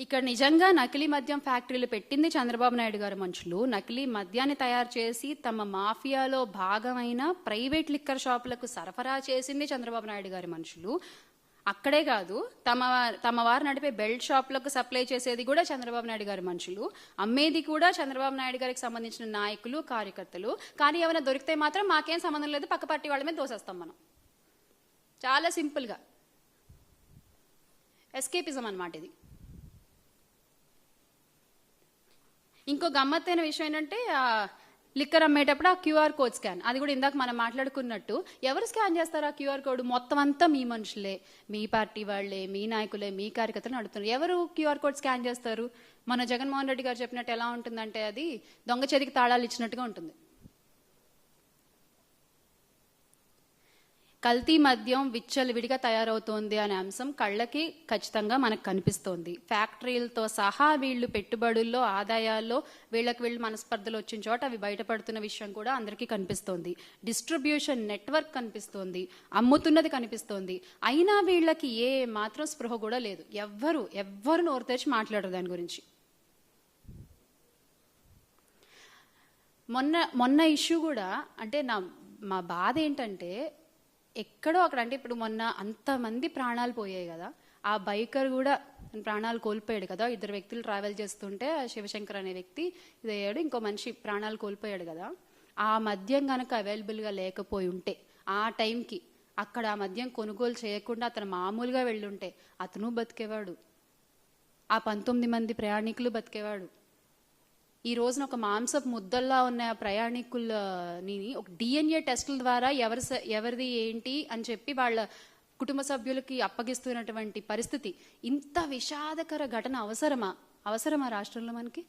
ఇక్కడ నిజంగా నకిలీ మద్యం ఫ్యాక్టరీలు పెట్టింది చంద్రబాబు నాయుడు గారి మనుషులు. నకిలీ మద్యాన్ని తయారు చేసి తమ మాఫియాలో భాగమైన ప్రైవేట్ లిక్కర్ షాపులకు సరఫరా చేసింది చంద్రబాబు నాయుడు గారి మనుషులు. అక్కడే కాదు, తమ వారు నడిపే బెల్ట్ షాపులకు సప్లై చేసేది కూడా చంద్రబాబు నాయుడు గారి మనుషులు, అమ్మేది కూడా చంద్రబాబు నాయుడు గారికి సంబంధించిన నాయకులు, కార్యకర్తలు. కానీ ఏమైనా దొరికితే మాత్రం మాకేం సంబంధం లేదు, పక్క పార్టీ వాళ్ళ మీద దోసేస్తాం మనం. చాలా సింపుల్గా ఎస్కేపిజం అన్నమాట ఇది. ఇంకో గమ్మత్తైన విషయం ఏంటంటే, లిక్కర్ అమ్మేటప్పుడు ఆ క్యూఆర్ కోడ్ స్కాన్, అది కూడా ఇందాక మనం మాట్లాడుకున్నట్టు ఎవరు స్కాన్ చేస్తారు ఆ క్యూఆర్ కోడ్? మొత్తం అంతా మీ మనుషులే, మీ పార్టీ వాళ్లే, మీ నాయకులే, మీ కార్యకర్తలు అడుగుతున్నారు. ఎవరు క్యూఆర్ కోడ్ స్కాన్ చేస్తారు? మన జగన్మోహన్ రెడ్డి గారు చెప్పినట్టు ఎలా ఉంటుందంటే, అది దొంగ చేతికి తాళాలు ఇచ్చినట్టుగా ఉంటుంది. కల్తీ మద్యం విచ్చలవిడిగా తయారవుతోంది అనే అంశం కళ్ళకి ఖచ్చితంగా మనకు కనిపిస్తోంది. ఫ్యాక్టరీలతో సహా వీళ్ళు పెట్టుబడుల్లో, ఆదాయాల్లో వీళ్ళకి మనస్పర్ధలు వచ్చిన చోట అవి బయటపడుతున్న విషయం కూడా అందరికీ కనిపిస్తోంది. డిస్ట్రిబ్యూషన్ నెట్వర్క్ కనిపిస్తోంది, అమ్ముతున్నది కనిపిస్తోంది. అయినా వీళ్ళకి ఏ మాత్రం స్పృహ కూడా లేదు. ఎవ్వరు నోరు తెరిచి మాట్లాడరు దాని గురించి. మొన్న ఇష్యూ కూడా, అంటే మా బాధ ఏంటంటే, ఎక్కడో అక్కడ, అంటే ఇప్పుడు మొన్న అంతమంది ప్రాణాలు పోయాయి కదా, ఆ బైకర్ కూడా ప్రాణాలు కోల్పోయాడు కదా. 2 వ్యక్తులు ట్రావెల్ చేస్తుంటే శివశంకర్ అనే వ్యక్తి ఇదయ్యాడు, ఇంకో మనిషి ప్రాణాలు కోల్పోయాడు కదా. ఆ మద్యం కనుక అవైలబుల్గా లేకపోయి ఉంటే, ఆ టైంకి అక్కడ ఆ మద్యం కొనుగోలు చేయకుండా అతను మామూలుగా వెళ్ళుంటే అతను బతికేవాడు, ఆ 19 మంది ప్రయాణికులు బతికేవాడు. ఈ రోజున ఒక మాంసపు ముద్దల్లా ఉన్న ప్రయాణికులని ఒక డిఎన్ఏ టెస్టుల ద్వారా ఎవరిది ఏంటి అని చెప్పి వాళ్ళ కుటుంబ సభ్యులకి అప్పగిస్తున్నటువంటి పరిస్థితి. ఇంత విషాదకర ఘటన అవసరమా రాష్ట్రంలో మనకి?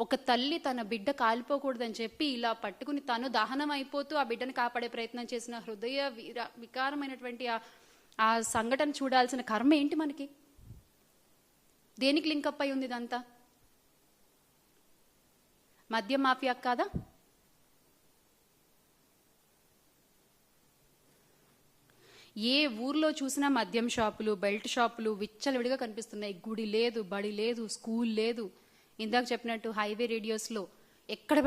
ఒక తల్లి తన బిడ్డ కాలిపోకూడదని చెప్పి ఇలా పట్టుకుని తను దహనం అయిపోతూ ఆ బిడ్డను కాపాడే ప్రయత్నం చేసిన హృదయ వికారమైనటువంటి ఆ సంఘటన చూడాల్సిన కర్మ ఏంటి మనకి? దేనికి లింకప్ అయి ఉంది ఇదంతా? మద్యం మాఫియా కాదా? ఏ ఊర్లో చూసినా మద్యం షాపులు, బెల్ట్ షాపులు విచ్చలవిడిగా కనిపిస్తున్నాయి. గుడి లేదు, బడి లేదు, స్కూల్ లేదు. ఇందాక చెప్పినట్టు హైవే రేడియోస్లో ఎక్కడ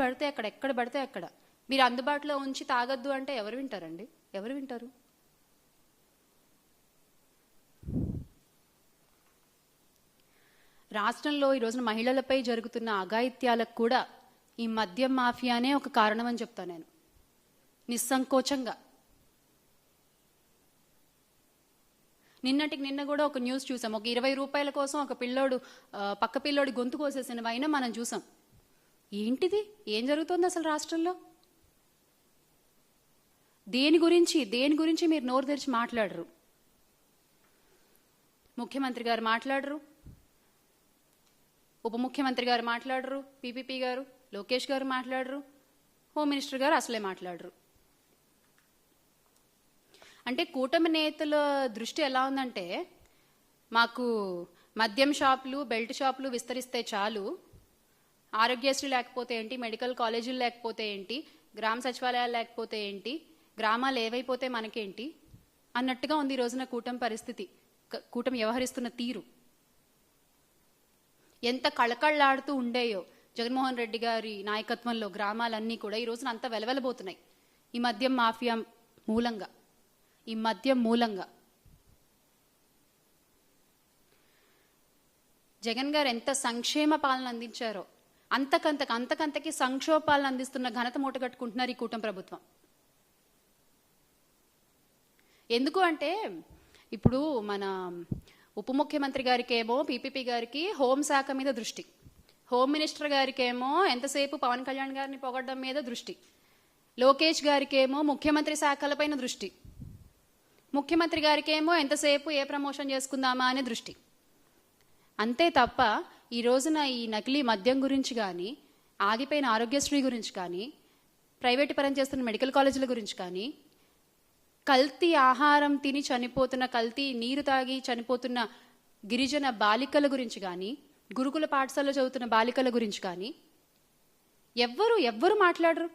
పడితే అక్కడ మీరు అందుబాటులో ఉంచి తాగొద్దు అంటే ఎవరు వింటారండి? ఎవరు వింటారు? రాష్ట్రంలో ఈ రోజున మహిళలపై జరుగుతున్న అఘాయిత్యాలకు కూడా ఈ మద్యం మాఫియానే ఒక కారణం అని చెప్తాను నేను, నిస్సంకోచంగా. నిన్న కూడా ఒక న్యూస్ చూసాం. ఒక 20 రూపాయల కోసం ఒక పక్క పిల్లోడి గొంతు కోసేసిన వైన మనం చూసాం. ఏంటిది? ఏం జరుగుతుంది అసలు రాష్ట్రంలో? దేని గురించి మీరు నోరు తెరిచి మాట్లాడరు. ముఖ్యమంత్రి గారు మాట్లాడరు, ఉప ముఖ్యమంత్రి గారు మాట్లాడరు, పీపీపీ గారు, లోకేష్ గారు మాట్లాడరు, హోమ్ మినిస్టర్ గారు అసలే మాట్లాడరు. అంటే కూటమి నేతల దృష్టి ఎలా ఉందంటే, మాకు మద్యం షాపులు, బెల్ట్ షాపులు విస్తరిస్తే చాలు, ఆరోగ్యశ్రీ లేకపోతే ఏంటి, మెడికల్ కాలేజీలు లేకపోతే ఏంటి, గ్రామ సచివాలయాలు లేకపోతే ఏంటి, గ్రామాలు ఏవైపోతే మనకేంటి అన్నట్టుగా ఉంది ఈ రోజున కూటమి పరిస్థితి, కూటమి వ్యవహరిస్తున్న తీరు. ఎంత కళకళలాడుతూ ఉండేయో జగన్మోహన్ రెడ్డి గారి నాయకత్వంలో గ్రామాలన్నీ కూడా ఈ రోజున అంత వెలవెలబోతున్నాయి ఈ మద్యం మాఫియా మూలంగా. జగన్ గారు ఎంత సంక్షేమ పాలన అందించారో అంతకంతకి సంక్షోభ పాలన అందిస్తున్న ఘనత మూటగట్టుకుంటున్నారు ఈ కూటమి ప్రభుత్వం. ఎందుకు అంటే, ఇప్పుడు మన ఉప ముఖ్యమంత్రి గారికేమో, పీపీపీ గారికి హోంశాఖ మీద దృష్టి, హోమ్ మినిస్టర్ గారికేమో ఎంతసేపు పవన్ కళ్యాణ్ గారిని పొగడ్డం మీద దృష్టి, లోకేష్ గారికేమో ముఖ్యమంత్రి శాఖలపైన దృష్టి, ముఖ్యమంత్రి గారికేమో ఎంతసేపు ఏ ప్రమోషన్ చేసుకుందామా అనే దృష్టి. అంతే తప్ప ఈ రోజున ఈ నకిలీ మద్యం గురించి కానీ, ఆగిపోయిన ఆరోగ్యశ్రీ గురించి కానీ, ప్రైవేటు పరం చేస్తున్న మెడికల్ కాలేజీల గురించి కానీ, కల్తీ ఆహారం తిని చనిపోతున్న, కల్తీ నీరు తాగి చనిపోతున్న గిరిజన బాలికల గురించి కానీ, గురుకుల పాఠశాలలో చదువుతున్న బాలికల గురించి కానీ ఎవ్వరు మాట్లాడరు.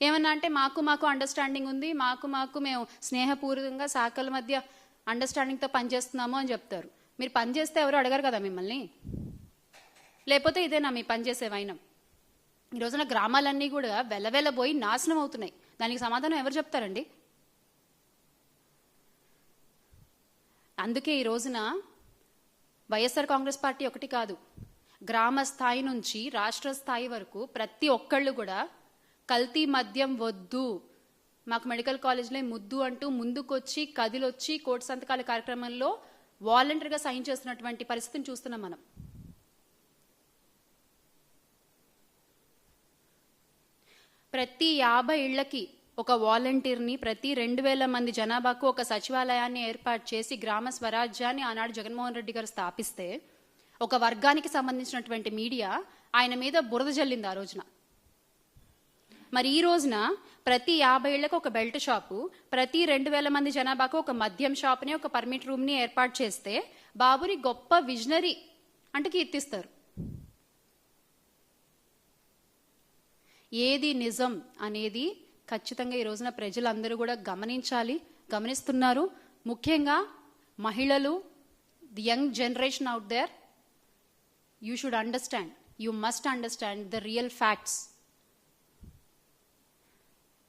ఏమన్నా అంటే మాకు అండర్స్టాండింగ్ ఉంది, మాకు మేము స్నేహపూర్వకంగా శాఖల మధ్య అండర్స్టాండింగ్తో పనిచేస్తున్నాము అని చెప్తారు. మీరు పని చేస్తే ఎవరు అడగరు కదా మిమ్మల్ని. లేకపోతే ఇదేనా మీ పని చేసే వైనం? ఈ రోజున గ్రామాలన్నీ కూడా వెలవెలబోయి నాశనం అవుతున్నాయి. దానికి సమాధానం ఎవరు చెప్తారండి? అందుకే ఈ రోజున వైఎస్ఆర్ కాంగ్రెస్ పార్టీ ఒకటి కాదు, గ్రామ స్థాయి నుంచి రాష్ట్ర స్థాయి వరకు ప్రతి ఒక్కళ్ళు కూడా కల్తీ మద్యం వద్దు, మాకు మెడికల్ కాలేజ్లో ముద్దు అంటూ ముందుకొచ్చి కదిలొచ్చి కోటి సంతకాల కార్యక్రమంలో వాలంటరీగా సైన్ చేస్తున్నటువంటి పరిస్థితిని చూస్తున్నాం మనం. ప్రతి 50 ఇళ్లకి ఒక వాలంటీర్ని, ప్రతి 2000 మంది జనాభాకు ఒక సచివాలయాన్ని ఏర్పాటు చేసి గ్రామ స్వరాజ్యాన్ని ఆనాడు జగన్మోహన్ రెడ్డి గారు స్థాపిస్తే ఒక వర్గానికి సంబంధించినటువంటి మీడియా ఆయన మీద బురద జల్లింది ఆ రోజున. మరి ఈ రోజున ప్రతి 50 ఇళ్లకు ఒక బెల్ట్ షాపు, ప్రతి 2000 మంది జనాభాకు ఒక మద్యం షాప్ని, ఒక పర్మిట్ రూమ్ని ఏర్పాటు చేస్తే బాబుని గొప్ప విజనరీ అంటే కీర్తిస్తారు. ఏది నిజం అనేది ఖచ్చితంగా ఈ రోజున ప్రజలందరూ కూడా గమనిస్తున్నారు. ముఖ్యంగా మహిళలు, the young generation out there, you should understand, you must understand the real facts.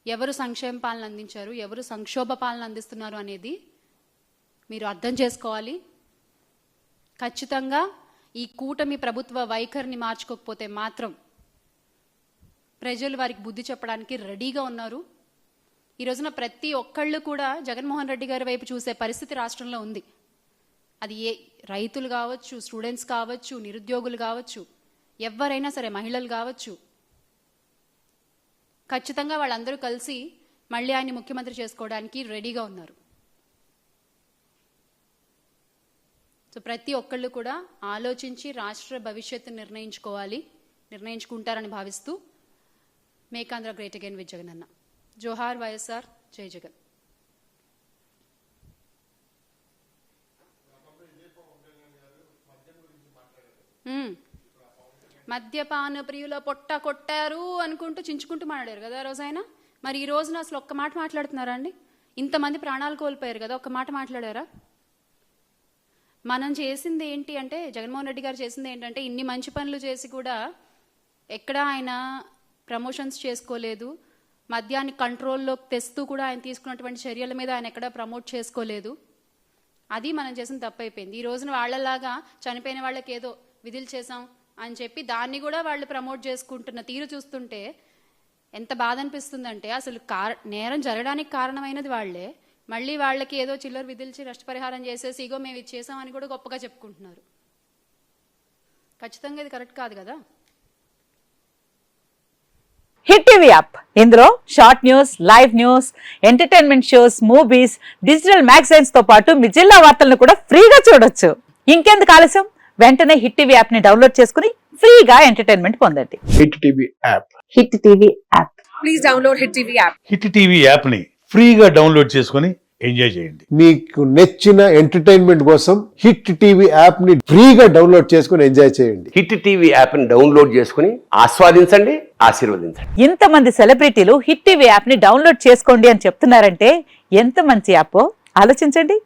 ఎవరు సంక్షేమ పాలన అందించారు, ఎవరు సంక్షోభ పాలన అందిస్తున్నారు అనేది మీరు అర్థం చేసుకోవాలి. ఖచ్చితంగా ఈ కూటమి ప్రభుత్వ వైఖరిని మార్చుకోకపోతే మాత్రం ప్రజలు వారికి బుద్ధి చెప్పడానికి రెడీగా ఉన్నారు. ఈ రోజున ప్రతి ఒక్కళ్ళు కూడా జగన్మోహన్ రెడ్డి గారి వైపు చూసే పరిస్థితి రాష్ట్రంలో ఉంది. అది రైతులు కావచ్చు, స్టూడెంట్స్ కావచ్చు, నిరుద్యోగులు కావచ్చు, ఎవరైనా సరే, మహిళలు కావచ్చు, ఖచ్చితంగా వాళ్ళందరూ కలిసి మళ్ళీ ఆయన్ని ముఖ్యమంత్రి చేసుకోవడానికి రెడీగా ఉన్నారు. సో ప్రతి ఒక్కళ్ళు కూడా ఆలోచించి రాష్ట్ర భవిష్యత్తు నిర్ణయించుకుంటారని భావిస్తూ make Andhra great again with Jagan అన్న. జోహార్ వైఎస్ఆర్, జై జగన్. మద్యపాన ప్రియుల పొట్ట కొట్టారు అనుకుంటూ చించుకుంటూ మాట్లాడారు కదా ఆ రోజు ఆయన. మరి ఈ రోజున అసలు ఒక్క మాట మాట్లాడుతున్నారా అండి? ఇంతమంది ప్రాణాలు కోల్పోయారు కదా, ఒక్క మాట మాట్లాడారా? మనం చేసింది ఏంటి అంటే, జగన్మోహన్ రెడ్డి గారు చేసింది ఏంటంటే, ఇన్ని మంచి పనులు చేసి కూడా ఎక్కడ ఆయన ప్రమోషన్స్ చేసుకోలేదు, మద్యాన్ని కంట్రోల్లోకి తెస్తూ కూడా ఆయన తీసుకున్నటువంటి చర్యల మీద ఆయన ఎక్కడా ప్రమోట్ చేసుకోలేదు. అది మనం చేసిన తప్పైపోయింది. ఈ రోజున వాళ్ళలాగా చనిపోయిన వాళ్ళకి ఏదో విధులు చేసాం అని చెప్పి దాన్ని కూడా వాళ్ళు ప్రమోట్ చేసుకుంటున్న తీరు చూస్తుంటే ఎంత బాధ అనిపిస్తుందంటే, అసలు నేరం జరగడానికి కారణమైనది వాళ్లే, మళ్ళీ వాళ్ళకి ఏదో చిల్లర విధుల్చి నష్టపరిహారం చేసేసి ఇగో మేము ఇది చేసామని కూడా గొప్పగా చెప్పుకుంటున్నారు. ఖచ్చితంగా ఇది కరెక్ట్ కాదు కదా. హిట్ టీవీ యాప్, ఇందులో short news, live news, entertainment shows, movies, digital magazines తో పాటు మీ జిల్లా వార్తలను కూడా ఫ్రీగా చూడొచ్చు. ఇంకెందుకు ఆలస్యం, వెంటనే హిట్ టీవీ యాప్ ని డౌన్లోడ్ చేసుకుని ఫ్రీగా ఎంటర్టైన్మెంట్ పొందండి. Hit TV app. Hit TV app. Please download hit TV app. Hit TV app ని ఫ్రీగా డౌన్లోడ్ చేసుకుని ఎంజాయ్ చేయండి. మీకు నచ్చిన ఎంటర్టైన్మెంట్ కోసం హిట్ టీవీ యాప్ ని ఫ్రీగా డౌన్లోడ్ చేసుకుని ఎంజాయ్ చేయండి. హిట్ టీవీ యాప్ ని డౌన్లోడ్ చేసుకుని ఆస్వాదించండి, ఆశీర్వదించండి. ఇంతమంది సెలబ్రిటీలు హిట్ టీవీ యాప్ ని డౌన్లోడ్ చేసుకోండి అని చెప్తున్నారంటే ఎంత మంచి యాప్ ఆలోచించండి.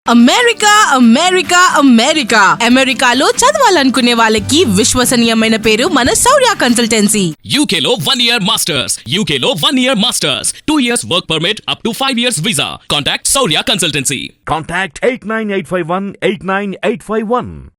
అమెరికా అమెరికా అమెరికా అమెరికాలో చదవాలనుకునే వాళ్ళకి విశ్వసనీయమైన పేరు మన శౌర్య కన్సల్టెన్సీ. UK లో 1 year masters, UK లో 1 year masters, 2 years work permit up to 5 years visa. Contact Saurya Consultancy. Contact 89851 89851.